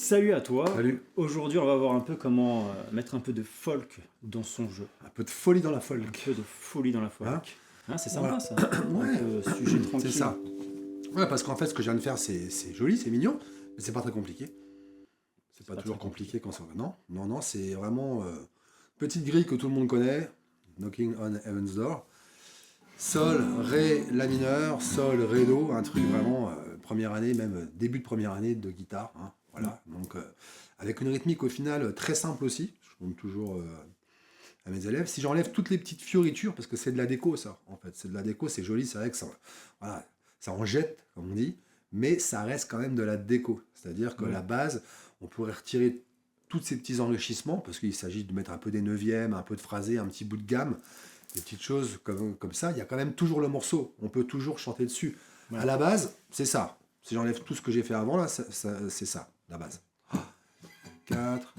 Salut à toi. Salut. Aujourd'hui, on va voir un peu comment mettre un peu de folk dans son jeu. Un peu de folie dans la Un folk. peu de folie dans la folk. Hein C'est sympa Voilà. ça. Ouais. Un peu sujet tranquille. C'est ça. Ouais, parce qu'en fait, ce que je viens de faire, c'est joli, c'est mignon, mais c'est pas très compliqué. C'est pas toujours très compliqué quand ça va. Non, c'est vraiment petite grille que tout le monde connaît. Knocking on Heaven's Door. Sol, Ré, La mineur, Sol, Ré, Do, un truc vraiment première année, même début de première année de guitare. Hein. Voilà. Donc, avec une rythmique au final très simple aussi. Je montre toujours à mes élèves. Si j'enlève toutes les petites fioritures, parce que c'est de la déco ça, en fait. C'est de la déco, c'est joli, c'est vrai que ça, voilà, ça en jette, comme on dit, mais ça reste quand même de la déco. C'est-à-dire que la base, on pourrait retirer tous ces petits enrichissements, parce qu'il s'agit de mettre un peu des neuvièmes, un peu de phrasé, un petit bout de gamme, des petites choses comme ça. Il y a quand même toujours le morceau, on peut toujours chanter dessus. Ouais. À la base, c'est ça. Si j'enlève tout ce que j'ai fait avant, là, c'est ça, la base. 4...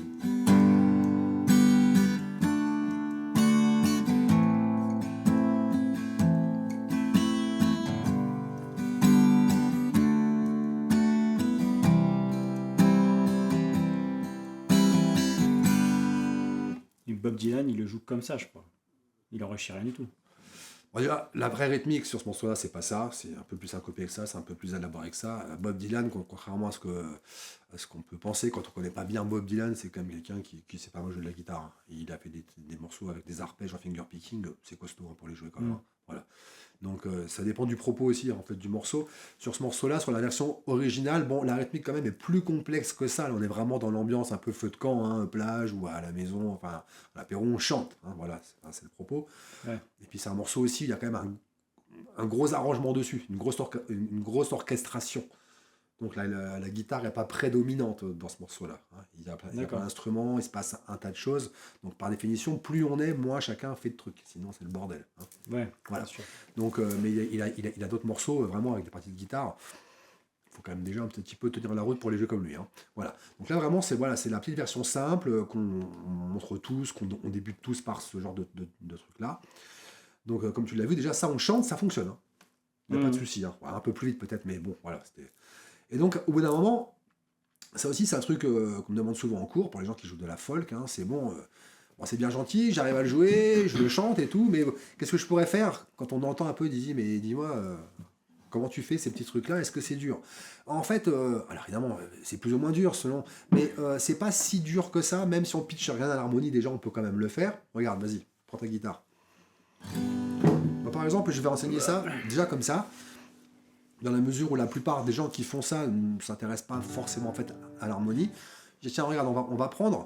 Et Bob Dylan, il le joue comme ça, je crois. Il enrichit rien du tout. Bon, déjà, la vraie rythmique sur ce morceau-là, c'est pas ça. C'est un peu plus syncopé que ça, c'est un peu plus élaboré que ça. Bob Dylan, contrairement à ce qu'on peut penser quand on connaît pas bien Bob Dylan, c'est quand même quelqu'un qui sait pas mal jouer de la guitare. Hein. Il a fait des morceaux avec des arpèges en finger picking, c'est costaud hein, pour les jouer quand même. Hein. Voilà. Donc ça dépend du propos aussi en fait du morceau. Sur ce morceau-là, sur la version originale, bon, la rythmique quand même est plus complexe que ça. Là, on est vraiment dans l'ambiance un peu feu de camp, hein, plage ou à la maison, enfin à l'apéro, on chante. Hein, voilà, c'est le propos. Ouais. Et puis c'est un morceau aussi, il y a quand même un gros arrangement dessus, une grosse orchestration. Donc la guitare n'est pas prédominante dans ce morceau-là. Hein. Il y a plein d'instruments, il se passe un tas de choses. Donc par définition, plus on est, moins chacun fait de trucs. Sinon c'est le bordel. Hein. Ouais, voilà. bien sûr. Donc, mais il a d'autres morceaux vraiment avec des parties de guitare. Il faut quand même déjà un petit peu tenir la route pour les jeux comme lui. Hein. Voilà. Donc là vraiment c'est la petite version simple qu'on montre tous, qu'on débute tous par ce genre de truc-là. Donc comme tu l'as vu déjà, ça on chante, ça fonctionne. Hein. Il n'y a pas de souci. Hein. Un peu plus vite peut-être, mais bon, voilà. Et donc au bout d'un moment, ça aussi c'est un truc qu'on me demande souvent en cours pour les gens qui jouent de la folk. Hein. C'est bon, c'est bien gentil, j'arrive à le jouer, je le chante et tout, mais qu'est-ce que je pourrais faire quand on entend un peu, mais dis-moi, comment tu fais ces petits trucs-là, est-ce que c'est dur? En fait, alors évidemment, c'est plus ou moins dur selon, mais c'est pas si dur que ça, même si on pitch rien à l'harmonie, déjà on peut quand même le faire. Regarde, vas-y, prends ta guitare. Moi, par exemple, je vais enseigner ça déjà comme ça, dans la mesure où la plupart des gens qui font ça ne s'intéressent pas forcément en fait à l'harmonie. Je dis, tiens, regarde, on va prendre,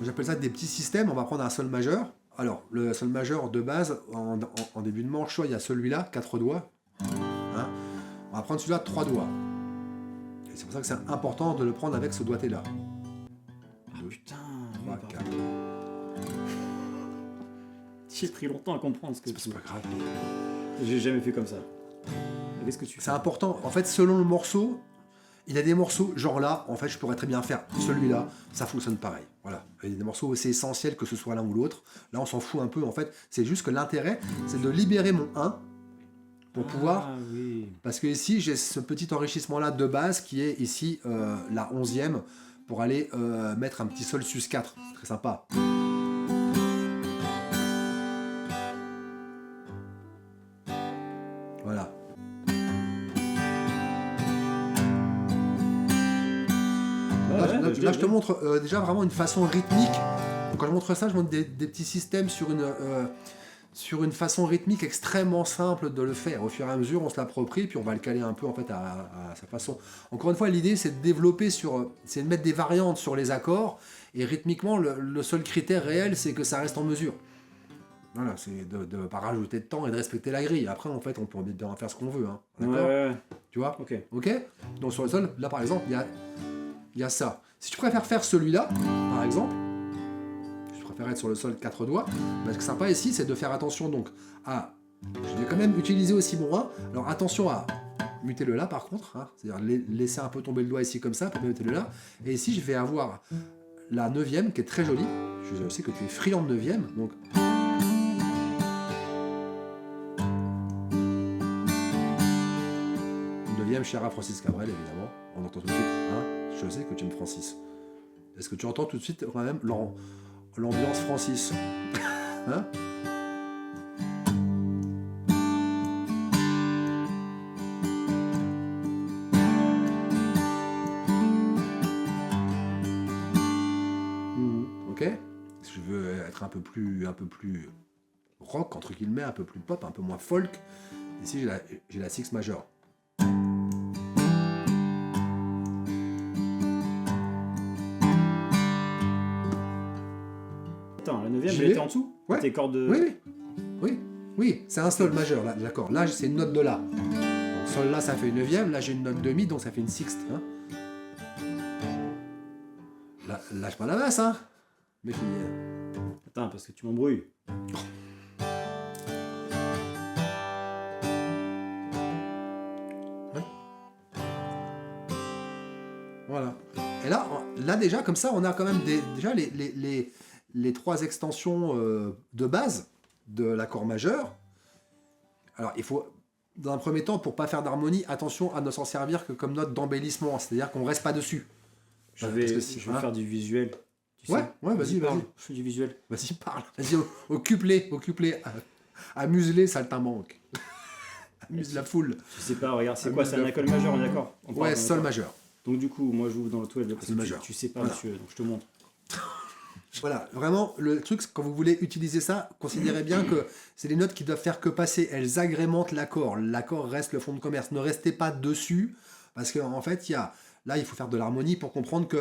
j'appelle ça des petits systèmes, on va prendre un sol majeur. Alors, le sol majeur de base, en début de manche, il y a celui-là, 4 doigts. Hein, on va prendre celui-là, 3 doigts. Et c'est pour ça que c'est important de le prendre avec ce doigté-là. Ah putain, 3, 4. J'ai pris longtemps à comprendre ce que C'est pas grave. J'ai jamais fait comme ça. Qu'est-ce que tu fais? C'est important. En fait, selon le morceau, il y a des morceaux, genre là, en fait, je pourrais très bien faire celui-là, ça fonctionne pareil. Voilà. Il y a des morceaux où c'est essentiel que ce soit l'un ou l'autre. Là, on s'en fout un peu, en fait. C'est juste que l'intérêt, c'est de libérer mon 1 pour pouvoir... Oui. Parce que ici, j'ai ce petit enrichissement-là de base qui est ici la 11e pour aller mettre un petit sol sus 4. C'est très sympa. Voilà. Là, je te montre déjà vraiment une façon rythmique. Donc, quand je montre ça, je montre des petits systèmes sur une façon rythmique extrêmement simple de le faire. Au fur et à mesure, on se l'approprie, puis on va le caler un peu en fait à sa façon. Encore une fois, l'idée, c'est de développer c'est de mettre des variantes sur les accords. Et rythmiquement, le seul critère réel, c'est que ça reste en mesure. Voilà, c'est de ne pas rajouter de temps et de respecter la grille. Après, en fait, on peut bien faire ce qu'on veut. Hein. D'accord ? Ouais. Tu vois ? Ok. Donc sur le sol, là par exemple, il y a ça. Si tu préfères faire celui-là, par exemple, je préfère être sur le sol 4 doigts, mais ce qui est sympa ici, c'est de faire attention donc à... Je vais quand même utiliser aussi mon 1. Alors attention à muter le là par contre, hein, c'est-à-dire laisser un peu tomber le doigt ici comme ça pour muter le là. Et ici, je vais avoir la 9e qui est très jolie. Je sais que tu es friand de 9e, donc... Cher à Francis Cabrel, évidemment. On entend tout de suite. Hein, Je sais que tu aimes Francis. Est-ce que tu entends tout de suite quand même l'ambiance Francis? Hein? Mhm. Ok? Si je veux être un peu plus rock, entre guillemets, un peu plus pop, un peu moins folk, ici j'ai la sixte majeure. Attends, la 9e, J'y elle vais. était en dessous? Ouais. Tes cordes de... Oui, c'est un sol majeur, là, d'accord. Là, c'est une note de La. Donc, sol là, ça fait une 9e, là j'ai une note de Mi, donc ça fait une sixte. Hein. Là, lâche pas la basse, hein. Mais Attends, parce que tu m'embrouilles. voilà. Et là déjà, comme ça, on a quand même déjà les trois extensions de base de l'accord majeur. Alors, il faut, dans un premier temps, pour pas faire d'harmonie, attention à ne s'en servir que comme note d'embellissement, c'est-à-dire qu'on reste pas dessus. Je Parce vais, que je vais faire du visuel. Tu Ouais, sais. ouais, vas-y, parle. vas-y. Je fais du visuel. Vas-y, parle. Vas-y, occupe-les. Amuse-les, saltimbanque. Amuse la foule. Je sais pas, regarde, c'est Ah, quoi? mais C'est un la- accord majeur, on est d'accord? On Ouais, parle, sol d'accord. majeur. Donc du coup, moi j'ouvre dans le toile parce que Sol majeur. tu sais pas, Voilà. monsieur, donc je te montre. Voilà, vraiment, le truc, quand vous voulez utiliser ça, considérez bien que c'est des notes qui doivent faire que passer. Elles agrémentent l'accord. L'accord reste le fond de commerce. Ne restez pas dessus, parce qu'en fait, là, il faut faire de l'harmonie pour comprendre que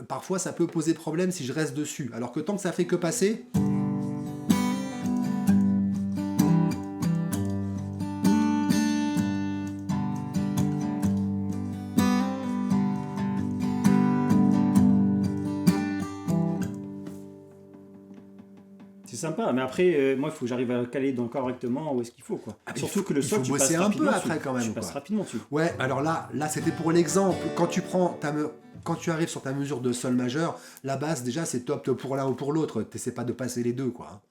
parfois, ça peut poser problème si je reste dessus. Alors que tant que ça fait que passer... C'est sympa, mais après, moi il faut que j'arrive à caler correctement où est-ce qu'il faut, quoi. Ah, mais Surtout que le il faut sol, tu bosser passes un peu rapidement après, dessus. quand même, Tu passes quoi. rapidement dessus. Ouais, alors là c'était pour l'exemple. Quand tu arrives sur ta mesure de sol majeur, la basse, déjà, c'est top pour l'un ou pour l'autre. T'essaies pas de passer les deux, quoi. Hein.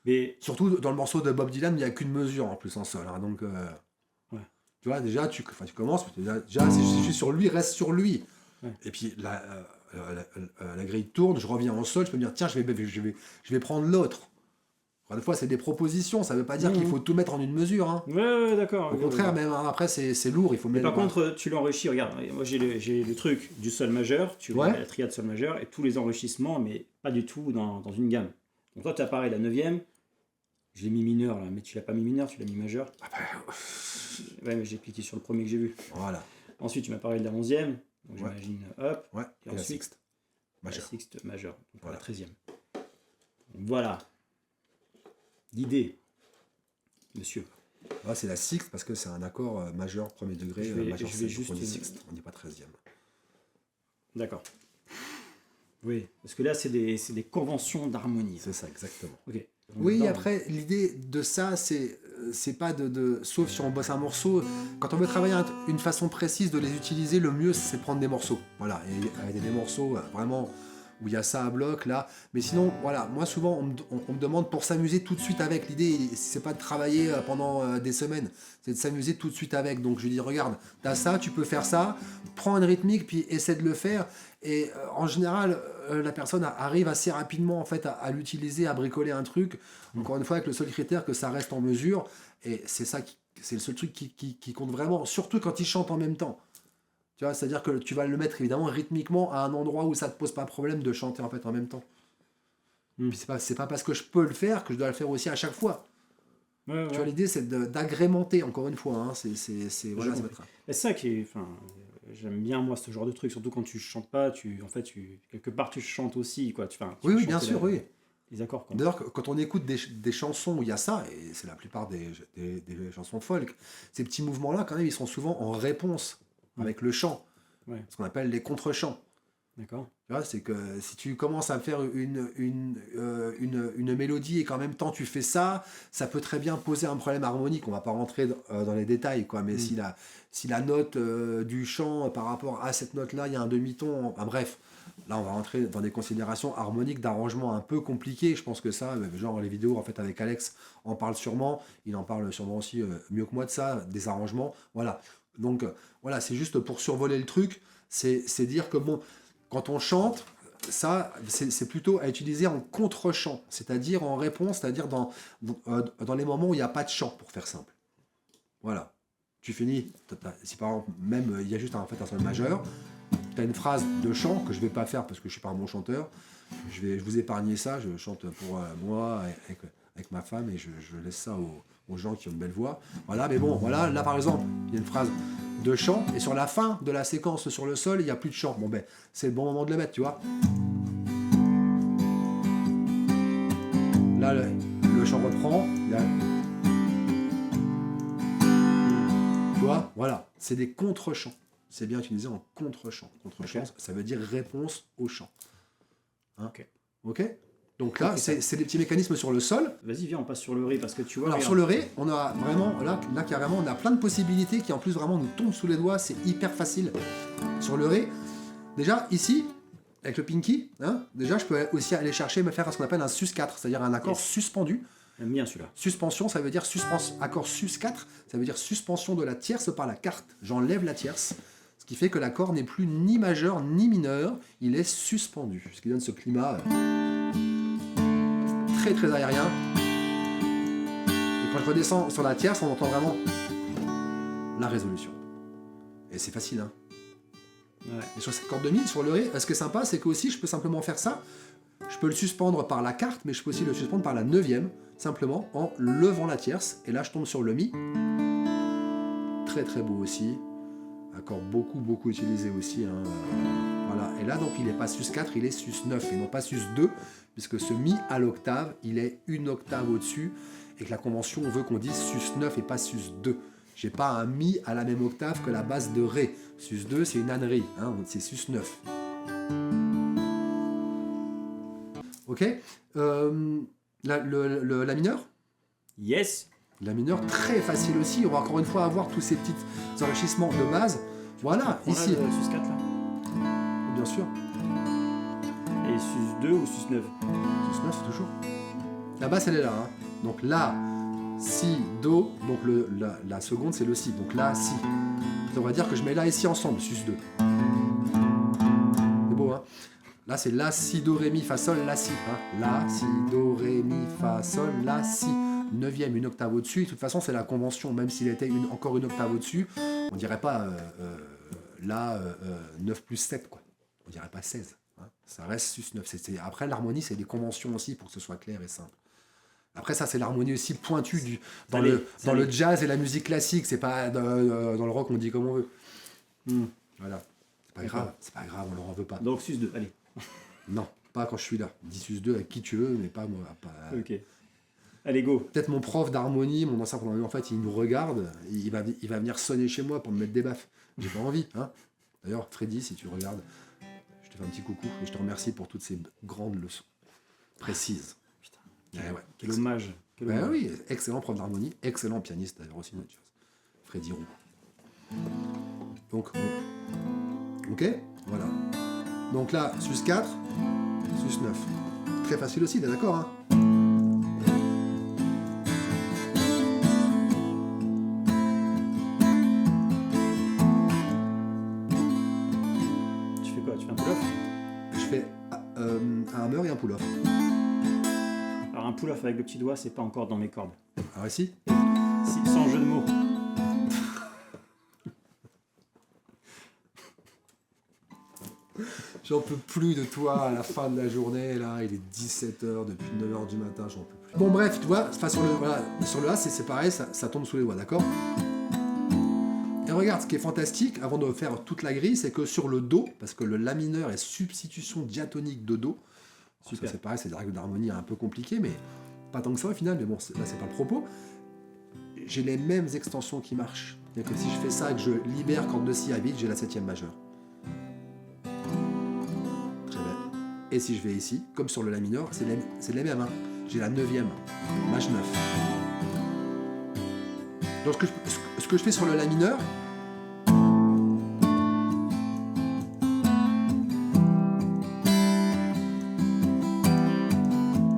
Mais Surtout dans le morceau de Bob Dylan, il n'y a qu'une mesure en plus en sol. Hein, donc, Ouais. tu vois, déjà, tu commences. Déjà, si je suis sur lui, reste sur lui. Ouais. Et puis, la grille tourne, je reviens en sol, je peux me dire, tiens, je vais prendre l'autre. Encore une fois, c'est des propositions, ça ne veut pas dire qu'il faut tout mettre en une mesure. Hein. ouais, d'accord. Au contraire, même après, c'est lourd, il faut Mais mettre. par contre, tu l'enrichis, regarde, moi j'ai le truc du sol majeur, tu vois, Ouais. la triade sol majeur, et tous les enrichissements, mais pas du tout dans une gamme. Donc toi, tu as pareil, la 9e, je l'ai mis mineur, là, mais tu l'as pas mis mineur, tu l'as mis majeur. Ah bah, Ouais, mais j'ai cliqué sur le premier que j'ai vu. voilà. Ensuite, tu m'as parlé de la 11e, donc Ouais. j'imagine, hop, Ouais, Et et la ensuite, sixte. Majeur. la sixte majeure, donc Voilà. la 13e. Donc voilà. L'idée, monsieur. Là, c'est la sixte parce que c'est un accord majeur, premier degré, Je vais majeur juste- 7, on dit sixte, on dit pas 13e. D'accord. Oui, parce que là, c'est des conventions d'harmonie. C'est ça, exactement. Ok. Donc, Oui, dedans, après, l'idée de ça, c'est pas sauf si on bosse un morceau, quand on veut travailler une façon précise de les utiliser, le mieux, c'est de prendre des morceaux. Voilà, et des morceaux vraiment où il y a ça à bloc, là. Mais sinon, voilà, moi, souvent, on me demande pour s'amuser tout de suite avec. L'idée, c'est pas de travailler pendant des semaines, c'est de s'amuser tout de suite avec. Donc, je lui dis, regarde, t'as ça, tu peux faire ça, prends une rythmique, puis essaie de le faire. Et en général, la personne arrive assez rapidement en fait à l'utiliser, à bricoler un truc. Encore une fois, avec le seul critère que ça reste en mesure. Et c'est ça, c'est le seul truc qui compte vraiment, surtout quand ils chantent en même temps. Tu vois, c'est-à-dire que tu vas le mettre évidemment rythmiquement à un endroit où ça te pose pas problème de chanter en fait en même temps. Puis c'est pas parce que je peux le faire que je dois le faire aussi à chaque fois. Ouais, Tu vois, l'idée c'est d'agrémenter encore une fois. Hein. Voilà, Je ça va être- C'est ça qui est. Enfin, j'aime bien moi ce genre de truc, surtout quand tu chantes pas, quelque part tu chantes aussi, quoi. Tu Oui, chantes bien sûr, oui. Les accords, quoi. D'ailleurs, quand on écoute des chansons où il y a ça, et c'est la plupart des chansons folk, ces petits mouvements-là, quand même, ils sont souvent en réponse avec le chant, Ouais. ce qu'on appelle les contre-chants. D'accord. Tu vois, c'est que si tu commences à faire une mélodie et qu'en même temps tu fais ça, ça peut très bien poser un problème harmonique. On va pas rentrer dans les détails, quoi. Mais si la note du chant par rapport à cette note-là, il y a un demi-ton, enfin, bref. Là, on va rentrer dans des considérations harmoniques d'arrangement un peu compliquées. Je pense que ça, genre les vidéos en fait avec Alex en parle sûrement. Il en parle sûrement aussi mieux que moi de ça, des arrangements. Voilà. Donc voilà, c'est juste pour survoler le truc. c'est dire que bon, quand on chante, ça, c'est plutôt à utiliser en contre-chant, c'est-à-dire en réponse, c'est-à-dire dans les moments où il n'y a pas de chant, pour faire simple. Voilà. Tu finis, si par exemple, même il y a juste en fait un sol majeur, tu as une phrase de chant que je ne vais pas faire parce que je ne suis pas un bon chanteur. Je vais vous épargner ça, je chante pour moi avec ma femme et je laisse ça aux gens qui ont une belle voix. Voilà, mais bon, voilà, là par exemple, il y a une phrase de chant et sur la fin de la séquence sur le sol, il n'y a plus de chant. Bon ben, c'est le bon moment de le mettre, tu vois. Là, le chant reprend. Là, tu vois, voilà, c'est des contre-chants. C'est bien utilisé en contre-chant. Contre-chant, Okay. ça veut dire réponse au chant. Hein? Ok. Donc là, c'est des petits mécanismes sur le sol. Vas-y, viens, on passe sur le ré parce que tu vois. Alors regarde. sur le ré, on a vraiment, là carrément, on a plein de possibilités qui en plus vraiment nous tombent sous les doigts. C'est hyper facile. Sur le ré, déjà ici, avec le pinky, hein, déjà je peux aussi aller chercher, me faire ce qu'on appelle un sus4, c'est-à-dire un accord suspendu. J'aime bien celui-là. Suspension, ça veut dire accord sus4, ça veut dire suspension de la tierce par la carte. J'enlève la tierce. Ce qui fait que l'accord n'est plus ni majeur ni mineur, il est suspendu. Ce qui donne ce climat très très aérien. Et quand je redescends sur la tierce, on entend vraiment la résolution. Et c'est facile, hein. Ouais. Et sur cette corde de mi, sur le ré, ce qui est sympa, c'est que aussi je peux simplement faire ça. Je peux le suspendre par la carte, mais je peux aussi le suspendre par la neuvième, simplement en levant la tierce. Et là, je tombe sur le mi. Très très beau aussi. Accord beaucoup utilisé aussi. Hein. Voilà. Et là, donc, il n'est pas sus4, il est sus9 et non pas sus2, puisque ce mi à l'octave, il est une octave au-dessus et que la convention veut qu'on dise sus9 et pas sus2. J'ai pas un mi à la même octave que la base de ré. Sus2, c'est une ânerie, hein, donc c'est sus9. Ok. La mineure. Yes. La mineure, très facile aussi. On va encore une fois avoir tous ces petits enrichissements de base. Voilà, On ici. a le sus 4 là. Bien sûr. Et sus 2 ou sus 9. Sus9 toujours. La basse, elle est là. Hein. Donc là, si, do. Donc la seconde, c'est le si. Donc là, si. Ça va dire que je mets là et si ensemble, sus2. C'est beau, hein. Là, c'est la, si, do, ré, mi, fa, sol, la, si. Hein. La, si, do, ré, mi, fa, sol, la, si. Neuvième, une octave au-dessus. Et de toute façon, c'est la convention. Même s'il était encore une octave au-dessus, on dirait pas là 9 plus 7, quoi. On dirait pas 16. Hein. Ça reste sus9. Après, l'harmonie, c'est des conventions aussi pour que ce soit clair et simple. Après, ça, c'est l'harmonie aussi pointue dans le jazz et la musique classique. C'est pas dans le rock, on dit comme on veut. Voilà. C'est pas grave. C'est pas grave, on leur en veut pas. Donc sus 2, allez. Non, pas quand je suis là. Dis sus2 avec qui tu veux, mais pas moi. Pas... Ok. Allez, go. Peut-être mon prof d'harmonie, mon ancien prof, en fait, il nous regarde, il va venir sonner chez moi pour me mettre des baffes. J'ai pas envie, hein. D'ailleurs, Freddy, si tu regardes, je te fais un petit coucou et je te remercie pour toutes ces grandes leçons précises. Putain. Ouais. Quel hommage. Quel Ben hommage. oui, excellent prof d'harmonie, excellent pianiste d'ailleurs aussi, notre jazz. Freddy Roux. Donc, ok, voilà. Donc là, sus4, sus9. Très facile aussi, t'es d'accord, hein? Tu fais quoi? Tu fais un pull-off? Je fais un hammer et un pull-off. Alors un pull-off avec le petit doigt, c'est pas encore dans mes cordes. Alors ici, Si, sans jeu de mots. j'en peux plus de toi à la fin de la journée, là, il est 17h depuis 9h du matin, j'en peux plus. Bon bref, tu vois, sur le A, c'est pareil, ça tombe sous les doigts, d'accord? Et regarde, ce qui est fantastique, avant de faire toute la grille, c'est que sur le Do, parce que le La mineur est substitution diatonique de Do, Super. ça c'est pareil, c'est des règles d'harmonie un peu compliquées, mais pas tant que ça au final, mais bon, là c'est pas le propos. J'ai les mêmes extensions qui marchent. C'est-à-dire que si je fais ça et que je libère corde de Si à vide, j'ai la 7e majeure. Très belle. Et si je vais ici, comme sur le La mineur, c'est les mêmes. Hein. J'ai la 9e, Maj 9. Donc ce que je fais sur le La mineur,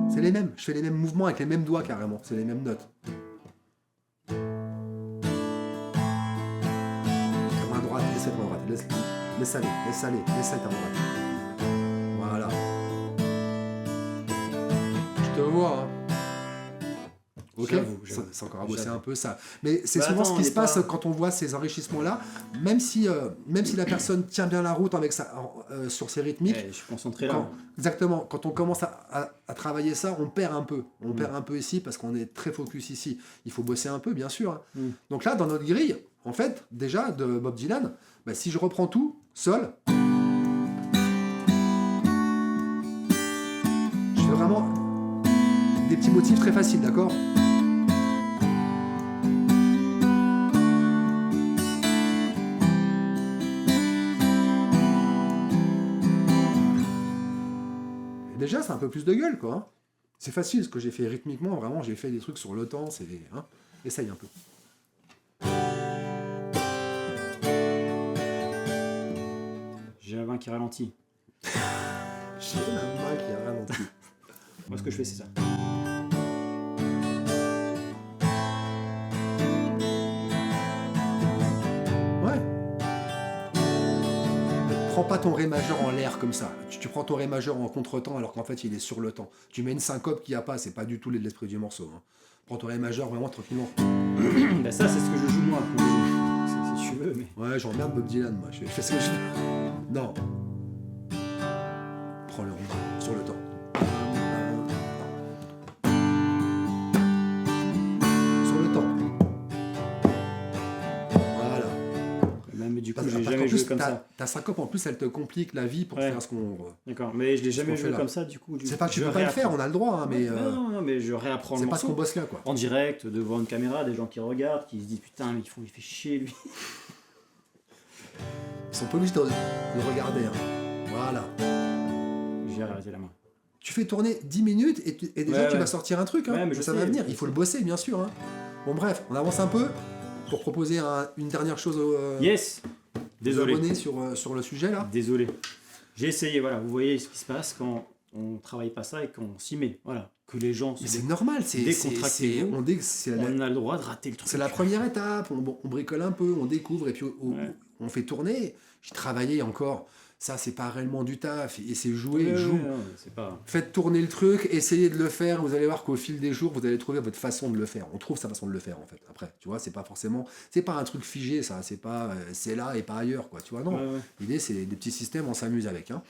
c'est les mêmes. Je fais les mêmes mouvements avec les mêmes doigts carrément. C'est les mêmes notes. Main droite, laisse main droite. laisse aller, laisse aller, laisse aller ta droite. Voilà. Je te vois, hein. Ok, J'avoue. c'est encore à bosser J'avoue. un peu ça. Mais c'est Bah, souvent attends, ce on qui se est passe pas- quand on voit ces enrichissements-là, même si la personne tient bien la route avec sur ses rythmiques, Je suis concentré là. exactement, quand on commence à travailler ça, on perd un peu. On Mm. perd un peu ici parce qu'on est très focus ici. Il faut bosser un peu, bien sûr, hein. Mm. Donc là, dans notre grille, en fait, déjà, de Bob Dylan, bah, si je reprends tout, sol, je fais vraiment des petits motifs très faciles, d'accord? Et déjà, c'est un peu plus de gueule, quoi, hein. C'est facile ce que j'ai fait rythmiquement, vraiment, j'ai fait des trucs sur le temps, c'est... Hein, essaye un peu. J'ai la main qui ralentit. J'ai la main qui a ralenti. Moi, ce que je fais, c'est ça. Ouais. Prends pas ton ré majeur en l'air comme ça. Tu prends ton ré majeur en contre-temps alors qu'en fait il est sur le temps. Tu mets une syncope qu'il n'y a pas, c'est pas du tout l'esprit du morceau, hein. Prends ton ré majeur vraiment tranquillement. Bah, ça, c'est ce que je joue moi. Quand je joue. Si tu veux, mais. Ouais, j'emmerde Bob Dylan, moi. Je fais ce que je veux. Non. Prends le rond sur le temps. Sur le temps. Voilà. Même du coup, Parce j'ai qu'en jamais joué plus, comme ça. ta syncope, en plus, elle te complique la vie pour Ouais. faire ce qu'on... D'accord, mais je l'ai qu'on jamais fait joué là. comme ça, du coup. C'est pas que tu je peux pas le faire, réapprends. on a le droit, hein, mais Non, mais je réapprends le c'est pas ce qu'on morceau. bosse là, quoi. En direct, devant une caméra, des gens qui regardent, qui se disent putain, mais il fait chier lui. Ils sont pas obligés de le regarder, hein. Voilà. J'ai arrêté la main. Tu fais tourner 10 minutes et déjà Ouais, tu ouais. vas sortir un truc, hein. Ouais, mais je ça sais, va venir, je il faut sais. le bosser, bien sûr, hein. Bon, bref, on avance un peu pour proposer une dernière chose aux, Yes. aux Désolé. abonnés sur le sujet, là. Désolé. J'ai essayé, voilà. Vous voyez ce qui se passe quand on travaille pas ça et qu'on s'y met. Voilà. Que les gens se Mais c'est normal, décontractez-vous. c'est on a le droit de rater le truc. la première étape, on bricole un peu, on découvre, et puis Ouais. on fait tourner. J'ai travaillé encore, ça c'est pas réellement du taf, et c'est jouer, Ouais, joue. ouais, non, c'est pas. Faites tourner le truc, essayez de le faire, vous allez voir qu'au fil des jours, vous allez trouver votre façon de le faire. On trouve sa façon de le faire, en fait. Après, tu vois, c'est pas un truc figé, ça, c'est pas c'est là et pas ailleurs, quoi, tu vois, non. Ouais, ouais. L'idée, c'est des petits systèmes, on s'amuse avec, hein.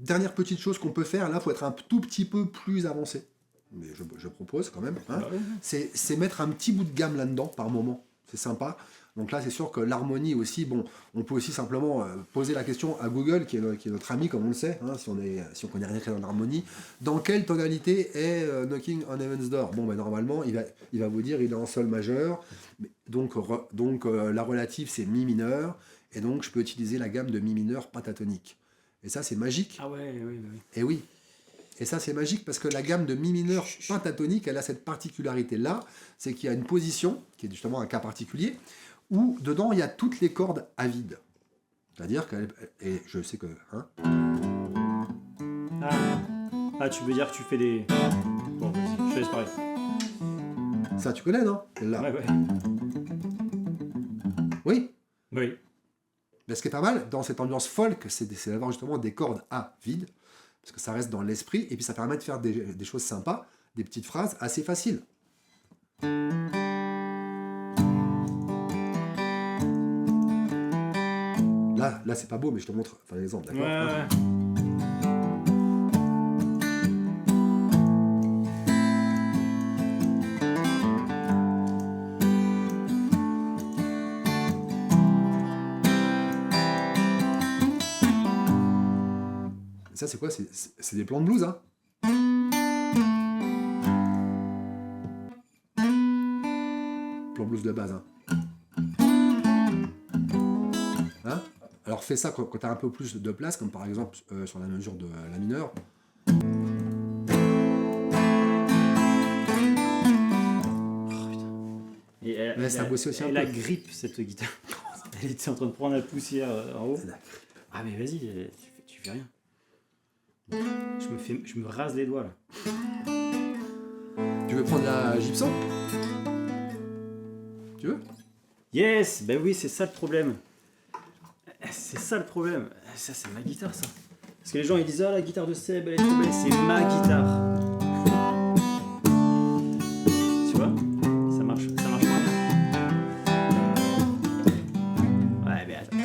Dernière petite chose qu'on peut faire, là, faut être un tout petit peu plus avancé, mais je propose quand même, hein. Bah ouais. C'est mettre un petit bout de gamme là-dedans, par moment, c'est sympa. Donc là, c'est sûr que l'harmonie aussi, bon, on peut aussi simplement poser la question à Google, qui est notre ami, comme on le sait, hein, si on connaît rien dans l'harmonie, dans quelle tonalité est Knocking on Heaven's Door? Bon, ben, normalement, il va vous dire, il est en sol majeur, donc la relative, c'est mi mineur, et donc je peux utiliser la gamme de mi mineur pentatonique. Et ça, c'est magique. Ah ouais, oui. Et oui. Et ça, c'est magique parce que la gamme de mi mineur pentatonique, elle a cette particularité-là, c'est qu'il y a une position, qui est justement un cas particulier, où dedans, il y a toutes les cordes à vide. C'est-à-dire que, et je sais que, hein, Ah, tu veux dire que tu fais des. Bon, vas-y, je te laisse parler. ça tu connais, non? Là. Ouais. Oui. Oui. Mais ce qui est pas mal dans cette ambiance folk, c'est d'avoir justement des cordes à vide, parce que ça reste dans l'esprit, et puis ça permet de faire des choses sympas, des petites phrases assez faciles. Là c'est pas beau, mais je te montre un exemple, d'accord? Ouais. Ça, c'est quoi? C'est des plans de blues, hein? Plan blues de base, hein? Hein? Alors, fais ça quand tu as un peu plus de place, comme par exemple sur la mesure de la mineure. Et elle, Ouais, ça a bossé aussi un elle peu. a grippe cette guitare. Elle était en train de prendre la poussière en haut. Elle a- Ah mais vas-y, tu fais rien. Je me rase les doigts là. Tu veux prendre la gypsum? Tu veux? Yes, ben oui, c'est ça le problème. C'est ça le problème. Ça, c'est ma guitare, ça. Parce que les gens, ils disent, ah, la guitare de Seb, elle est trop belle. C'est ma guitare. Tu vois, ça marche moins bien. Ouais, mais attends.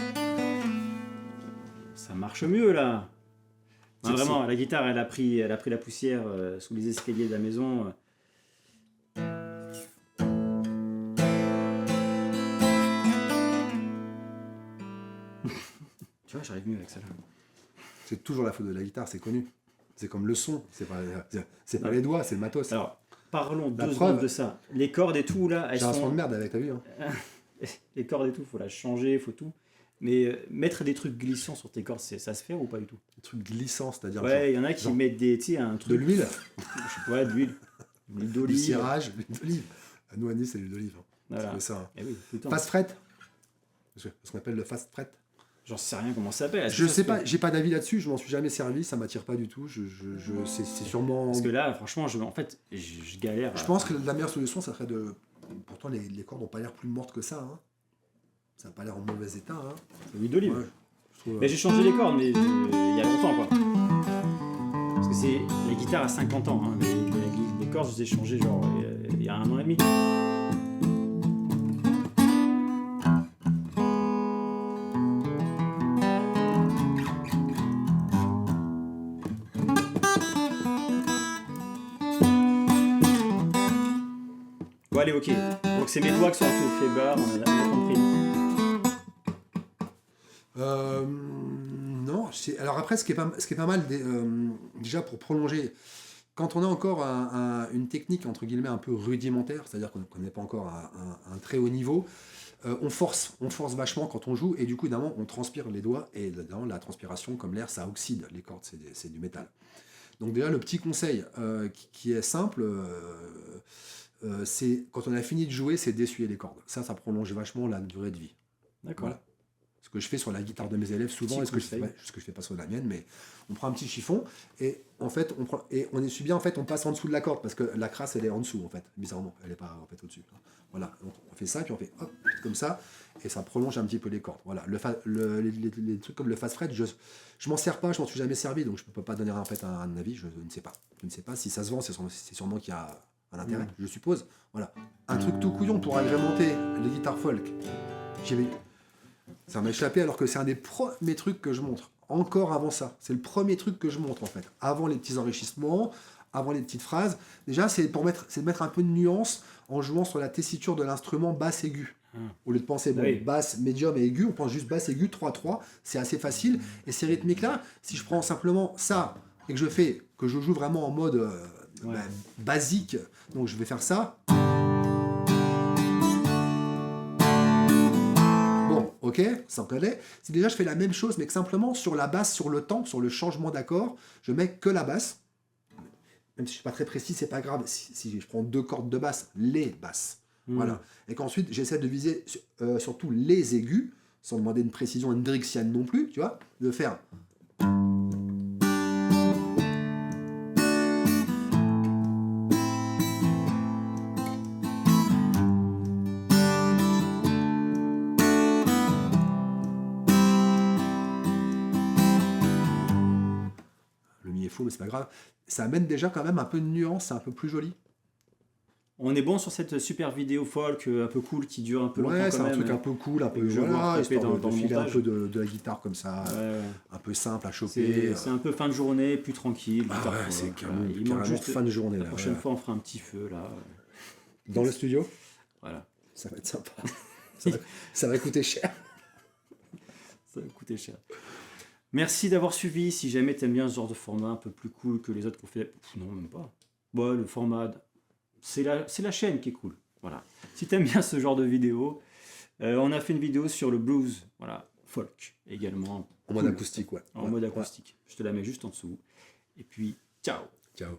Ça marche mieux, là. Non, vraiment, la guitare, elle a pris la poussière sous les escaliers de la maison. Tu vois, j'arrive mieux avec ça là. C'est toujours la faute de la guitare, c'est connu. C'est comme le son, c'est pas les doigts, c'est le matos. Alors, parlons La 2 preuve- secondes de ça. Les cordes et tout, là, elles J'ai un son sont... de merde avec, t'as vu, hein. Les cordes et tout, faut la changer, faut tout. Mais mettre des trucs glissants sur tes cordes, ça se fait ou pas du tout? Un truc glissant, c'est-à-dire Ouais, il y en a qui genre mettent des, tu sais, un de truc... l'huile, Ouais, de l'huile. L'huile du d'olive. cirage, l'huile d'olive. Nous, à Nice, c'est l'huile d'olive. Hein. Voilà. C'est ça. Hein. Eh oui, tout le temps. Fast fret. Ce qu'on appelle le fast fret. J'en sais rien comment ça s'appelle. Est-ce Je que ça sais se pas, fait? j'ai pas d'avis là-dessus, je m'en suis jamais servi, ça m'attire pas du tout. C'est sûrement. Parce que là, franchement, en fait, je galère. Je pense que la meilleure solution, ça serait de. Pourtant, les cordes n'ont pas l'air plus mortes que ça. Hein. Ça n'a pas l'air en mauvais état. Hein. L'huile d'olive. Ouais, je trouve, Mais j'ai changé les cordes, mais il y a longtemps, quoi. Parce que c'est la guitare à 50 ans. Hein. Les cordes, je les ai changées genre il y a 1 an et demi. Bon, allez, ok. Donc c'est mes doigts qui sont un peu faiblards, on a compris. Non, alors après, ce qui est pas mal, déjà pour prolonger, quand on a encore une technique entre guillemets un peu rudimentaire, c'est-à-dire qu'on n'est pas encore à un très haut niveau, on force vachement quand on joue, et du coup, évidemment, on transpire les doigts, et dedans, la transpiration, comme l'air, ça oxyde les cordes, c'est du métal. Donc déjà, le petit conseil qui est simple, c'est quand on a fini de jouer, c'est d'essuyer les cordes. Ça prolonge vachement la durée de vie. D'accord. Voilà. Ce que je fais sur la guitare de mes élèves souvent, Petit et ce que je conseil. fais pas sur la mienne, mais on prend un petit chiffon et en fait on essuie bien, en fait on passe en dessous de la corde parce que la crasse elle est en dessous en fait, bizarrement, elle est pas en fait au-dessus. Voilà, donc on fait ça puis on fait hop comme ça et ça prolonge un petit peu les cordes. Voilà, les trucs comme le fast fret, je m'en sers pas, je m'en suis jamais servi, donc je peux pas donner en fait un avis, je ne sais pas. Je ne sais pas si ça se vend, c'est sûrement qu'il y a un intérêt, je suppose. Voilà, un truc tout couillon pour agrémenter les guitares folk. Ça m'a échappé alors que c'est un des premiers trucs que je montre. Encore avant ça. C'est le premier truc que je montre en fait. Avant les petits enrichissements, avant les petites phrases. Déjà, c'est de mettre un peu de nuance en jouant sur la tessiture de l'instrument basse aiguë. Au lieu de penser Oui. basse, médium et aigu, on pense juste basse aiguë, 3-3. C'est assez facile. Et ces rythmiques-là, si je prends simplement ça et que je joue vraiment en mode basique, donc je vais faire ça. Ok, ça en connaît. Si déjà je fais la même chose, mais que simplement sur la basse, sur le temps, sur le changement d'accord, je mets que la basse. Même si je ne suis pas très précis, c'est pas grave. Si je prends 2 cordes de basse, les basses. Voilà. Et qu'ensuite, j'essaie de viser surtout les aigus, sans demander une précision hendrixienne non plus, tu vois, de faire. Mais c'est pas grave, ça amène déjà quand même un peu de nuance, c'est un peu plus joli. On est bon sur cette super vidéo folk un peu cool qui dure un peu longtemps. Ouais, c'est quand un même. truc un peu cool, un peu je vois taper histoire dans de le filer un montage. peu de la guitare comme ça, Ouais. un peu simple à choper. C'est un peu fin de journée, plus tranquille. Ah guitare ouais, folk, c'est voilà. Il manque carrément juste fin de journée. la Là, prochaine ouais. fois, on fera un petit feu là. Dans le studio, Voilà. ça va être sympa. ça va coûter cher. Ça va coûter cher. Merci d'avoir suivi. Si jamais tu aimes bien ce genre de format un peu plus cool que les autres qu'on fait, non, même pas. Bon, le format, c'est la chaîne qui est cool. Voilà. Si tu aimes bien ce genre de vidéo, on a fait une vidéo sur le blues, voilà, folk également. En mode acoustique, ouais. En mode acoustique. Je te la mets juste en dessous. Et puis, ciao. Ciao.